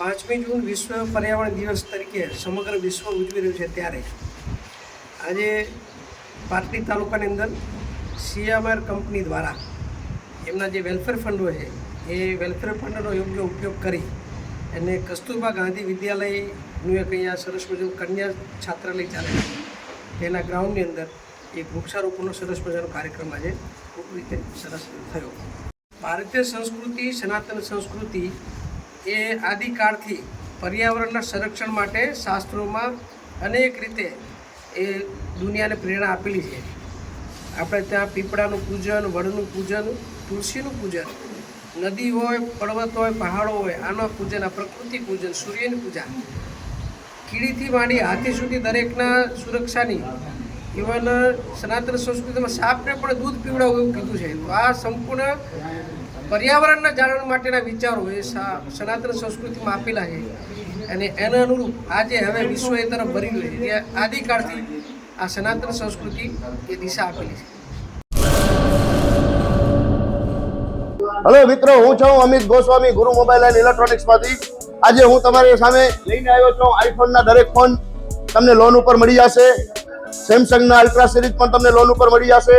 5મી જૂન વિશ્વ પર્યાવરણ દિવસ તરીકે સમગ્ર વિશ્વ ઉજવી રહ્યું છે ત્યારે આજે પાટડી તાલુકાની અંદર CMR કંપની દ્વારા એમના જે વેલફેર ફંડો છે એ વેલફેર ફંડનો યોગ્ય ઉપયોગ કરી અને કસ્તુરબા ગાંધી વિદ્યાલયનું એક અહીંયા સરસ મજાનું કન્યા છાત્રાલય ચાલે છે તેના ગ્રાઉન્ડની અંદર એક વૃક્ષારોપણનો સરસ મજાનો કાર્યક્રમ આજે ખૂબ રીતે સરસ થયો. ભારતીય સંસ્કૃતિ, સનાતન સંસ્કૃતિ એ આદિકાળથી પર્યાવરણના સંરક્ષણ માટે શાસ્ત્રોમાં અનેક રીતે એ દુનિયાને પ્રેરણા આપેલી છે. આપણે ત્યાં પીપળાનું પૂજન, વડનું પૂજન, તુલસીનું પૂજન, નદી હોય, પર્વત હોય, પહાડો હોય, આનું પૂજન, આ પ્રકૃતિ પૂજન, સૂર્યની પૂજા, કીડીથી માંડી હાથી સુધી દરેકના સુરક્ષાની, ઇવન સનાતન સંસ્કૃતિમાં સાપને પણ દૂધ પીવડાવવું એવું કીધું છે. તો આ સંપૂર્ણ પર્યાવરણના જાળવણી માટેના વિચારો એ સનાતન સંસ્કૃતિમાં આપેલા છે અને એના અનુરૂપ આજે હવે વિશ્વ એ તરફ ભરી રહ્યું છે. આદિકાળથી આ સનાતન સંસ્કૃતિ એ દિશા આપેલી છે. હેલો મિત્રો, હું છું અમિત ગોસ્વામી, ગુરુ મોબાઈલ એન્ડ ઇલેક્ટ્રોનિક્સમાંથી. આજે હું તમારી સામે લઈને આવ્યો છું આઈફોનના દરેક ફોન તમને લોન ઉપર મળી જશે. સેમસંગના અલ્ટ્રા સિરીઝ પણ તમને લોન ઉપર મળી જશે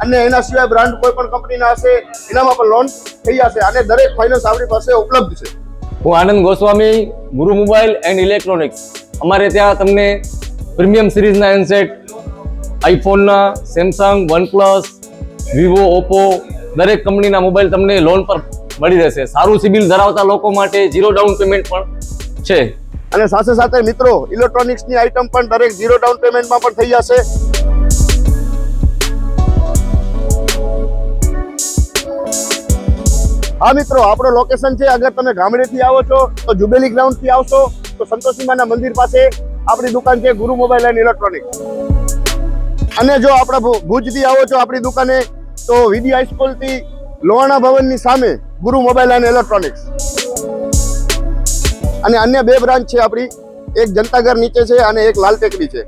અને એના સિવાય બ્રાન્ડ કોઈ પણ કંપનીના હશે એનામાં પણ લોન થઈ જશે અને દરેક ફાઇનાન્સ આપણી પાસે ઉપલબ્ધ છે. હું આનંદ ગોસ્વામી, ગુરુ મોબાઈલ એન્ડ ઇલેક્ટ્રોનિક્સ. અમારે ત્યાં તમને પ્રીમિયમ સિરીઝના હેન્ડસેટ, આઈફોનના, સેમસંગ, વનપ્લસ, વિવો, ઓપ્પો દરેક કંપનીના મોબાઈલ તમને લોન પર મળી રહેશે. સારું સિબિલ ધરાવતા લોકો માટે 0 ડાઉન પેમેન્ટ પણ છે. અને સાથે સાથે મિત્રો ઇલેક્ટ્રોનિક્સની આઇટમ પણ દરેક 0 ડાઉન પેમેન્ટમાં પણ થઈ જશે. હા મિત્રો, આપણો લોકેશન છે, અગર તમે ગામડેથી આવો છો તો જુબેલી ગ્રાઉન્ડથી આવશો તો સંતોષીમાના મંદિર પાસે આપણી દુકાન છે ગુરુ મોબાઈલ એન્ડ ઇલેક્ટ્રોનિક્સ. અને જો આપણા ભુજથી આવો છો આપણી દુકાને તો વીડી હાઈસ્કૂલથી લોહાણા ભવનની સામે ગુરુ મોબાઈલ એન્ડ ઇલેક્ટ્રોનિક્સ. અને અન્ય 2 બ્રાન્ચ છે આપણી, એક જનતાગર નીચે છે અને એક લાલ ટેકરી છે.